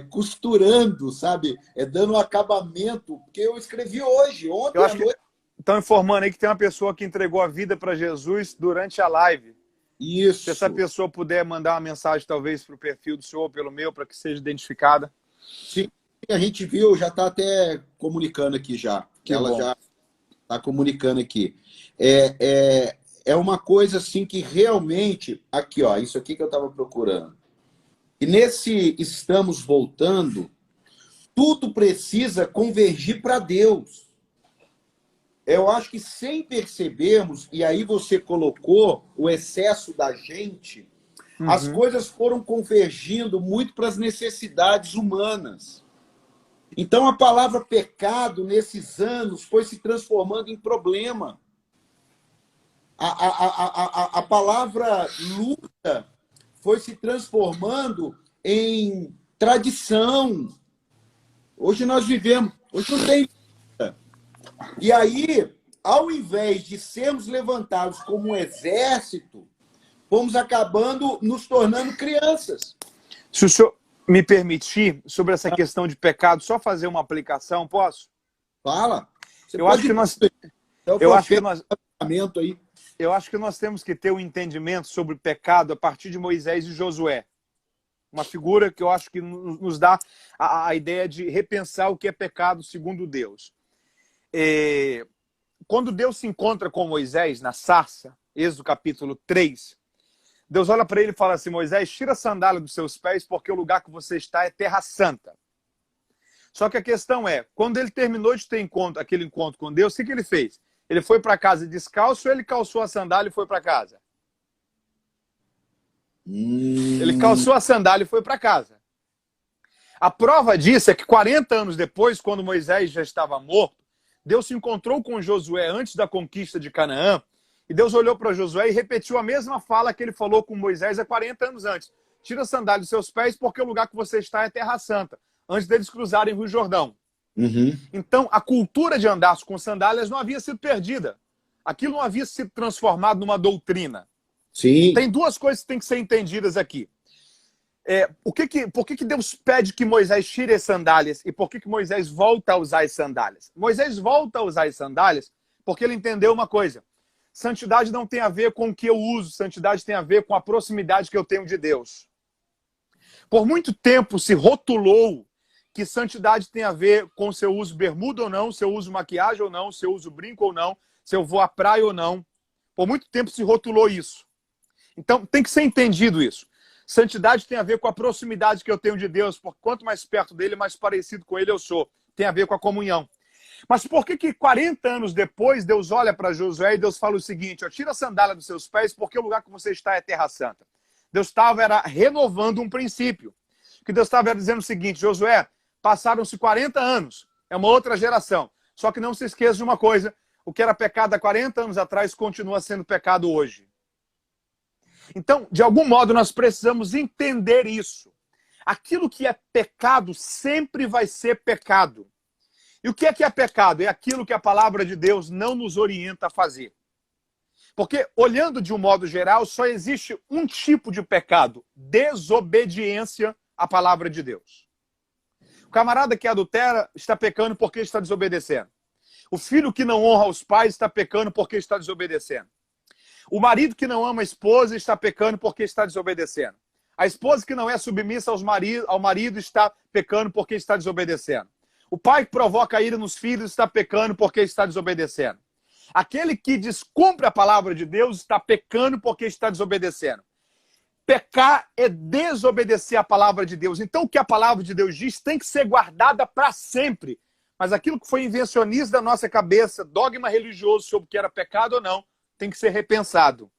costurando, sabe? Dando um acabamento, porque eu escrevi hoje, ontem à noite. Estão informando aí que tem uma pessoa que entregou a vida para Jesus durante a live. Isso. Se essa pessoa puder mandar uma mensagem, talvez, para o perfil do senhor, pelo meu, para que seja identificada. Sim, a gente viu, já está até comunicando aqui já. Ela já está comunicando aqui. É uma coisa assim que realmente... Aqui, ó, isso aqui que eu estava procurando. E nesse estamos voltando, tudo precisa convergir para Deus. Eu acho que sem percebermos, e aí você colocou o excesso da gente, as coisas foram convergindo muito para as necessidades humanas. Então a palavra pecado, nesses anos, foi se transformando em problema. A palavra luta foi se transformando em tradição. Hoje nós vivemos, hoje não tem luta. E aí, ao invés de sermos levantados como um exército, fomos acabando nos tornando crianças. Se o senhor me permitir, sobre essa questão de pecado, só fazer uma aplicação, posso? Fala. Eu acho que nós temos que ter um entendimento sobre o pecado a partir de Moisés e Josué. Uma figura que eu acho que nos dá a ideia de repensar o que é pecado segundo Deus. Quando Deus se encontra com Moisés na sarça, Êxodo capítulo 3, Deus olha para ele e fala assim, Moisés, tira a sandália dos seus pés porque o lugar que você está é terra santa. Só que a questão é, quando ele terminou de ter aquele encontro com Deus, o que ele fez? Ele foi para casa descalço ou ele calçou a sandália e foi para casa? Ele calçou a sandália e foi para casa. A prova disso é que 40 anos depois, quando Moisés já estava morto, Deus se encontrou com Josué antes da conquista de Canaã, e Deus olhou para Josué e repetiu a mesma fala que ele falou com Moisés há 40 anos antes. Tira a sandália dos seus pés, porque o lugar que você está é terra santa, antes deles cruzarem o Rio Jordão. Então, a cultura de andar com sandálias não havia sido perdida. Aquilo não havia sido transformado numa doutrina. Sim. Tem duas coisas que têm que ser entendidas aqui. Por que Deus pede que Moisés tire as sandálias e por que Moisés volta a usar as sandálias? Moisés volta a usar as sandálias porque ele entendeu uma coisa. Santidade não tem a ver com o que eu uso, santidade tem a ver com a proximidade que eu tenho de Deus. Por muito tempo se rotulou que santidade tem a ver com se eu uso bermuda ou não, se eu uso maquiagem ou não, se eu uso brinco ou não, se eu vou à praia ou não. Por muito tempo se rotulou isso. Então tem que ser entendido isso. Santidade tem a ver com a proximidade que eu tenho de Deus, porque quanto mais perto dele, mais parecido com ele eu sou. Tem a ver com a comunhão. Mas por que 40 anos depois Deus olha para Josué e Deus fala o seguinte, ó, tira a sandália dos seus pés porque o lugar que você está é terra santa. Deus estava renovando um princípio. Que Deus estava dizendo o seguinte, Josué, passaram-se 40 anos, é uma outra geração. Só que não se esqueça de uma coisa, o que era pecado há 40 anos atrás continua sendo pecado hoje. Então, de algum modo, nós precisamos entender isso. Aquilo que é pecado sempre vai ser pecado. E o que é pecado? É aquilo que a palavra de Deus não nos orienta a fazer. Porque, olhando de um modo geral, só existe um tipo de pecado: desobediência à palavra de Deus. O camarada que adultera está pecando porque está desobedecendo. O filho que não honra os pais está pecando porque está desobedecendo. O marido que não ama a esposa está pecando porque está desobedecendo. A esposa que não é submissa ao marido está pecando porque está desobedecendo. O pai que provoca a ira nos filhos está pecando porque está desobedecendo. Aquele que descumpre a palavra de Deus está pecando porque está desobedecendo. Pecar é desobedecer a palavra de Deus. Então, o que a palavra de Deus diz tem que ser guardada para sempre. Mas aquilo que foi invencionista da nossa cabeça, dogma religioso sobre o que era pecado ou não, tem que ser repensado.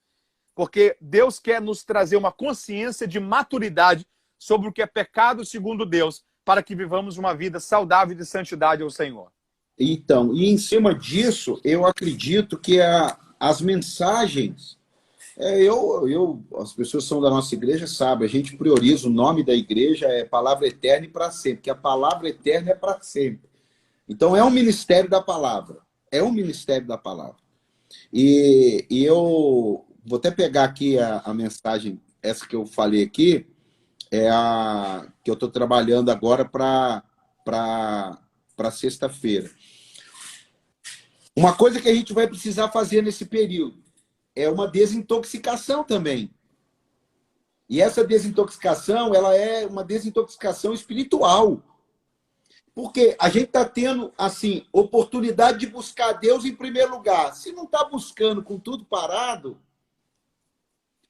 Porque Deus quer nos trazer uma consciência de maturidade sobre o que é pecado segundo Deus, para que vivamos uma vida saudável de santidade ao Senhor. Então, e em cima disso, eu acredito que as mensagens... as pessoas que são da nossa igreja sabem, a gente prioriza o nome da igreja, é palavra eterna e para sempre, que a palavra eterna é para sempre. Então é um ministério da palavra, é um ministério da palavra. E eu vou até pegar aqui a mensagem, essa que eu falei aqui, é a que eu estou trabalhando agora para sexta-feira. Uma coisa que a gente vai precisar fazer nesse período é uma desintoxicação também. E essa desintoxicação, ela é uma desintoxicação espiritual. Porque a gente está tendo, assim, oportunidade de buscar Deus em primeiro lugar. Se não está buscando com tudo parado,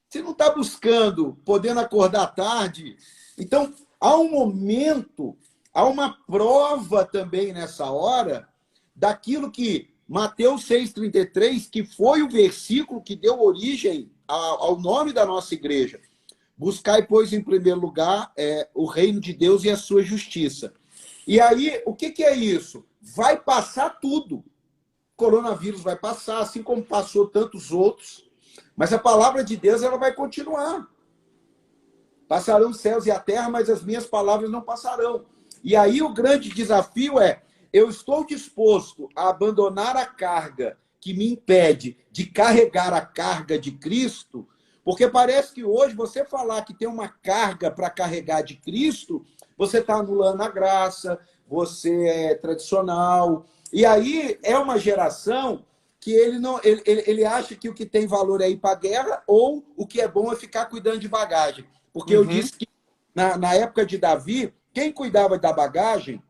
se não está buscando, podendo acordar tarde, então há um momento, há uma prova também nessa hora daquilo que Mateus 6,33, que foi o versículo que deu origem ao nome da nossa igreja. Buscai, pois, em primeiro lugar, o reino de Deus e a sua justiça. E aí, o que é isso? Vai passar tudo. O coronavírus vai passar, assim como passou tantos outros. Mas a palavra de Deus, ela vai continuar. Passarão os céus e a terra, mas as minhas palavras não passarão. E aí o grande desafio é: eu estou disposto a abandonar a carga que me impede de carregar a carga de Cristo, porque parece que hoje você falar que tem uma carga para carregar de Cristo, você está anulando a graça, você é tradicional. E aí é uma geração que ele acha que o que tem valor é ir para a guerra, ou o que é bom é ficar cuidando de bagagem. Porque eu disse que na época de Davi, quem cuidava da bagagem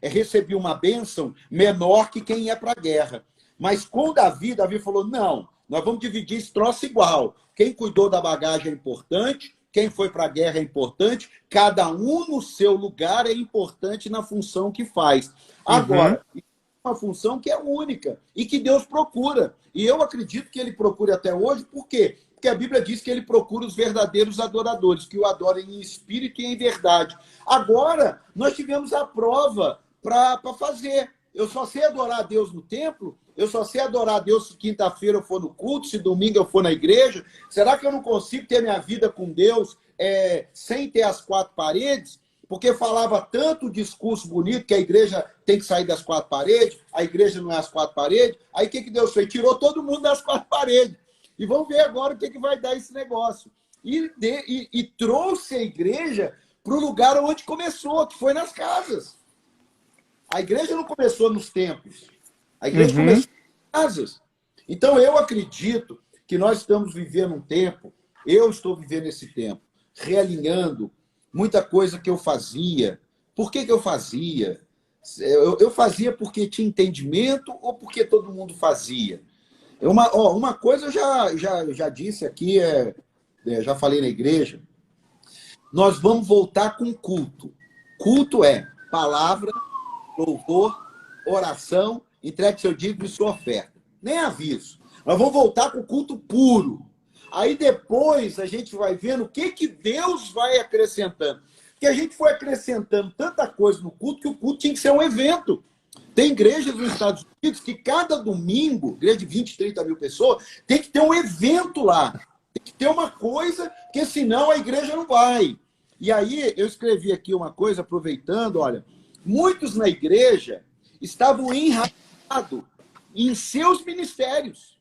recebia uma bênção menor que quem ia para a guerra. Mas com Davi falou, não, nós vamos dividir esse troço igual. Quem cuidou da bagagem é importante, quem foi para a guerra é importante, cada um no seu lugar é importante na função que faz. Agora, uma função que é única e que Deus procura. E eu acredito que ele procura até hoje, por quê? Porque a Bíblia diz que ele procura os verdadeiros adoradores, que o adorem em espírito e em verdade. Agora, nós tivemos a prova para fazer. Eu só sei adorar a Deus no templo, eu só sei adorar a Deus se quinta-feira eu for no culto, se domingo eu for na igreja. Será que eu não consigo ter minha vida com Deus sem ter as quatro paredes? Porque falava tanto discurso bonito que a igreja tem que sair das quatro paredes, a igreja não é as quatro paredes. Aí o que Deus fez? Tirou todo mundo das quatro paredes. E vamos ver agora o que vai dar esse negócio. E trouxe a igreja para o lugar onde começou, que foi nas casas. A igreja não começou nos templos. A igreja começou nas casas. Então, eu acredito que nós estamos vivendo um tempo, eu estou vivendo esse tempo, realinhando muita coisa que eu fazia. Por que eu fazia? Eu fazia porque tinha entendimento ou porque todo mundo fazia? Uma coisa eu já disse aqui, já falei na igreja, nós vamos voltar com culto. Culto é palavra, louvor, oração, entregue seu dízimo e sua oferta. Nem aviso. Nós vamos voltar com o culto puro. Aí depois a gente vai vendo o que Deus vai acrescentando. Porque a gente foi acrescentando tanta coisa no culto que o culto tinha que ser um evento. Tem igrejas nos Estados Unidos que cada domingo, igreja de 20, 30 mil pessoas, tem que ter um evento lá. Tem que ter uma coisa, porque senão a igreja não vai. E aí eu escrevi aqui uma coisa, aproveitando, olha, muitos na igreja estavam enraizados em seus ministérios.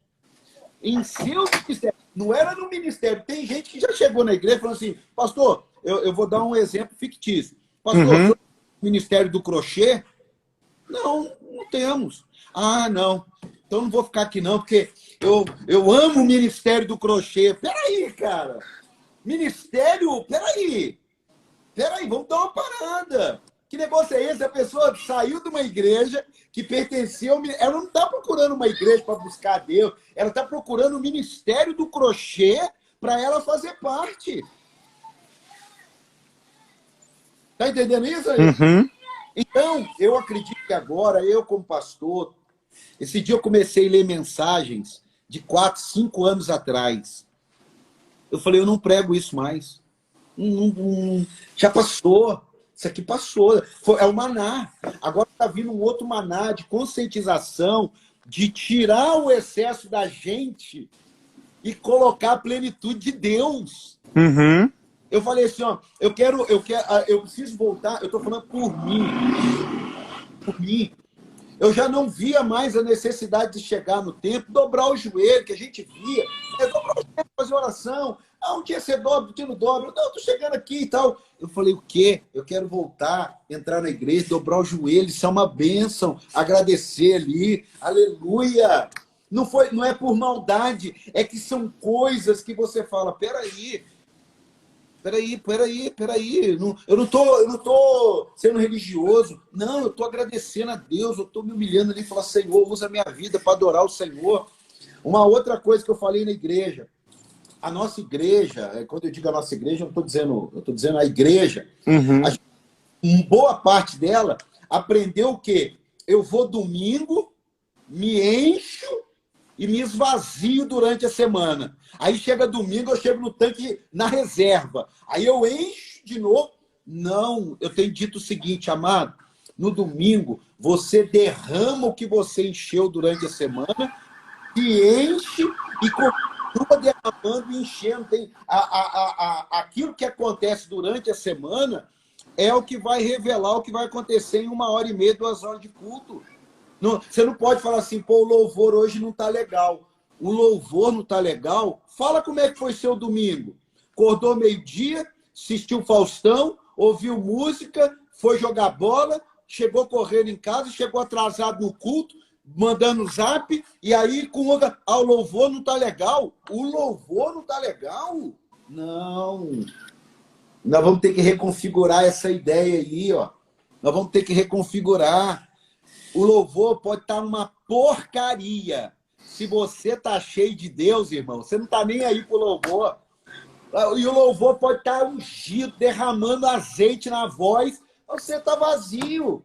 Em seus ministérios. Não era no ministério. Tem gente que já chegou na igreja falando assim, pastor, eu vou dar um exemplo fictício. Pastor, ministério do crochê? Não temos. Ah, não. Então não vou ficar aqui não, porque eu amo o ministério do crochê. Peraí, cara. Ministério? Peraí, vamos dar uma parada. Que negócio é esse? A pessoa saiu de uma igreja que pertenceu... Ela não está procurando uma igreja para buscar Deus. Ela está procurando o ministério do crochê para ela fazer parte. Está entendendo isso aí? Uhum. Então, eu acredito que agora, eu como pastor, esse dia eu comecei a ler mensagens de 4, 5 anos atrás. Eu falei, eu não prego isso mais. Já passou. Isso aqui passou. É o maná. Agora está vindo um outro maná de conscientização, de tirar o excesso da gente e colocar a plenitude de Deus. Uhum. Eu falei assim, ó, eu preciso voltar, eu estou falando por mim. Por mim. Eu já não via mais a necessidade de chegar no templo, dobrar o joelho, que a gente via. Dobrar o joelho, fazer oração. Um dia você dobra, outro dia não dobra. Não, estou chegando aqui e tal. Eu falei, o quê? Eu quero voltar, entrar na igreja, dobrar o joelho, isso é uma bênção. Agradecer ali. Aleluia! Não é por maldade, é que são coisas que você fala, peraí. Eu não tô sendo religioso. Não, eu tô agradecendo a Deus. Eu tô me humilhando ali e falar, Senhor, usa a minha vida para adorar o Senhor. Uma outra coisa que eu falei na igreja. A nossa igreja, quando eu digo a nossa igreja, eu tô dizendo a igreja. Uhum. Boa parte dela aprendeu o quê? Eu vou domingo, me encho e me esvazio durante a semana. Aí chega domingo, eu chego no tanque na reserva. Aí eu encho de novo. Não, eu tenho dito o seguinte, amado, no domingo você derrama o que você encheu durante a semana, e enche e continua derramando e enchendo. Aquilo que acontece durante a semana é o que vai revelar o que vai acontecer em 1h30, 2 horas de culto. Você não pode falar assim, pô, o louvor hoje não está legal. O louvor não está legal? Fala como é que foi seu domingo. Acordou meio-dia, assistiu Faustão, ouviu música, foi jogar bola, chegou correndo em casa, chegou atrasado no culto, mandando zap, e aí com o louvor não está legal? O louvor não está legal? Não. Nós vamos ter que reconfigurar essa ideia aí, ó. Nós vamos ter que reconfigurar. O louvor pode estar uma porcaria. Se você está cheio de Deus, irmão, você não está nem aí pro louvor. E o louvor pode estar ungido, derramando azeite na voz, você está vazio.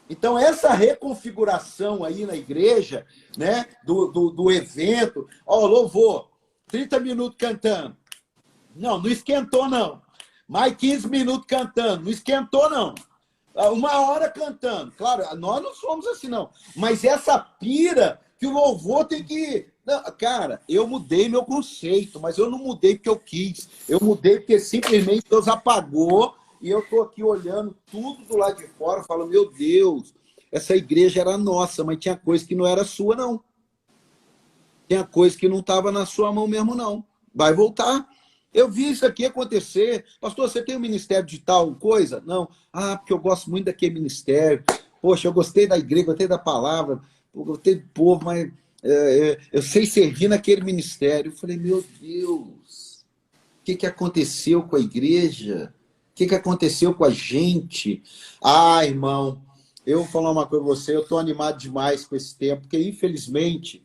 Então, essa reconfiguração aí na igreja, né, do evento, louvor, 30 minutos cantando. Não esquentou, não. Mais 15 minutos cantando, não esquentou, não. 1 hora cantando. Claro, nós não somos assim, não. Mas essa pira que o louvor tem que... Não, cara, eu mudei meu conceito, mas eu não mudei porque eu quis. Eu mudei porque simplesmente Deus apagou e eu estou aqui olhando tudo do lado de fora, falando, meu Deus, essa igreja era nossa, mas tinha coisa que não era sua, não. Tinha coisa que não estava na sua mão mesmo, não. Vai voltar. Eu vi isso aqui acontecer. Pastor, você tem um ministério de tal coisa? Não. Porque eu gosto muito daquele ministério. Poxa, eu gostei da igreja, gostei da palavra, gostei do povo, mas eu sei servir naquele ministério. Eu falei, meu Deus, o que aconteceu com a igreja? O que aconteceu com a gente? Irmão, eu vou falar uma coisa pra você, eu estou animado demais com esse tempo, porque infelizmente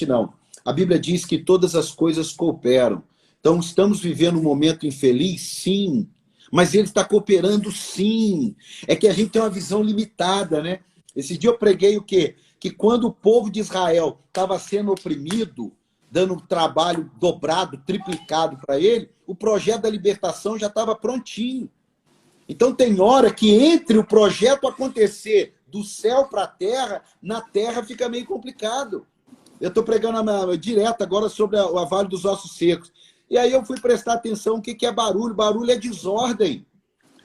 não, a Bíblia diz que todas as coisas cooperam. Então, estamos vivendo um momento infeliz? Sim. Mas ele está cooperando, sim. É que a gente tem uma visão limitada, né? Esse dia eu preguei o quê? Que quando o povo de Israel estava sendo oprimido, dando trabalho dobrado, triplicado para ele, o projeto da libertação já estava prontinho. Então, tem hora que entre o projeto acontecer do céu para a terra, na terra fica meio complicado. Eu estou pregando direto agora sobre a Vale dos Ossos Secos. E aí eu fui prestar atenção o que é barulho. Barulho é desordem.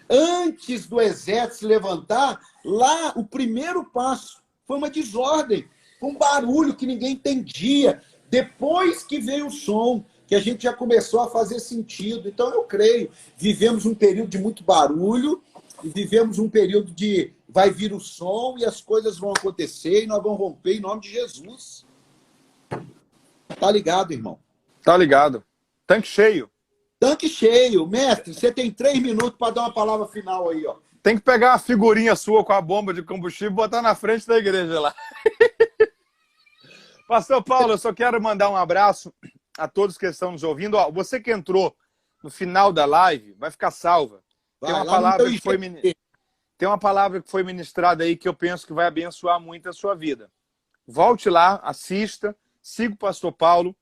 Antes do exército se levantar, lá o primeiro passo foi uma desordem. Foi um barulho que ninguém entendia. Depois que veio o som, que a gente já começou a fazer sentido. Então eu creio, vivemos um período de muito barulho, e vivemos um período de vai vir o som e as coisas vão acontecer e nós vamos romper em nome de Jesus. Tá ligado, irmão? Tá ligado. Tanque cheio. Tanque cheio. Mestre, você tem 3 minutos para dar uma palavra final aí, ó. Tem que pegar uma figurinha sua com a bomba de combustível e botar na frente da igreja lá. Pastor Paulo, eu só quero mandar um abraço a todos que estão nos ouvindo. Ó, você que entrou no final da live, vai ficar salva. Tem uma palavra que foi ministrada aí que eu penso que vai abençoar muito a sua vida. Volte lá, assista, siga o pastor Paulo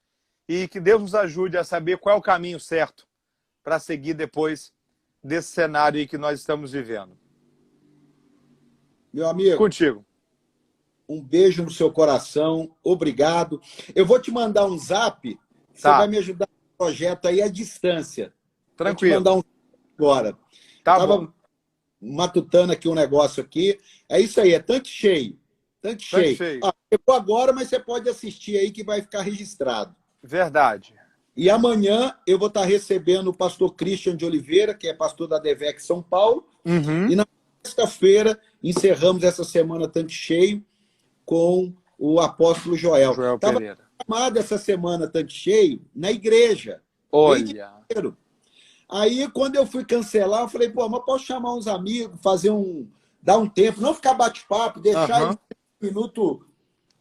e que Deus nos ajude a saber qual é o caminho certo para seguir depois desse cenário aí que nós estamos vivendo. Meu amigo, contigo. Um beijo no seu coração, obrigado. Eu vou te mandar um zap, você vai me ajudar no projeto aí à distância. Tranquilo. Vou te mandar um zap agora. Tá bom. Matutando aqui um negócio aqui. É isso aí, é tanque cheio. Tanque cheio. Ó, chegou agora, mas você pode assistir aí que vai ficar registrado. Verdade. E amanhã eu vou estar recebendo o pastor Christian de Oliveira, que é pastor da DEVEC São Paulo. Uhum. E na sexta-feira encerramos essa semana tanque cheio com o apóstolo Joel. Estava chamado essa semana tanque cheio na igreja. Olha. Aí, quando eu fui cancelar, eu falei, pô, mas posso chamar uns amigos, dar um tempo, não ficar bate-papo, deixar um minuto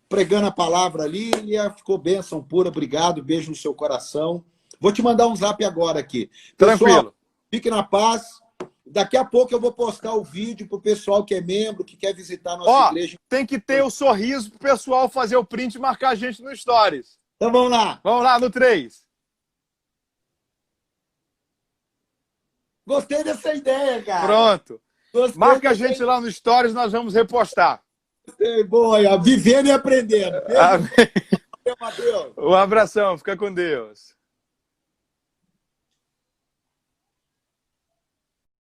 pregando a palavra ali, e ficou bênção pura, obrigado, beijo no seu coração. Vou te mandar um zap agora aqui. Tranquilo. Pessoal, fique na paz. Daqui a pouco eu vou postar o vídeo para o pessoal que é membro, que quer visitar a nossa igreja. Tem que ter o sorriso para o pessoal fazer o print e marcar a gente no Stories. Então vamos lá. Vamos lá, no 3. Gostei dessa ideia, cara. Pronto. Marca a gente lá no Stories, nós vamos repostar. Boa, vivendo e aprendendo. Amém. Um abração, fica com Deus.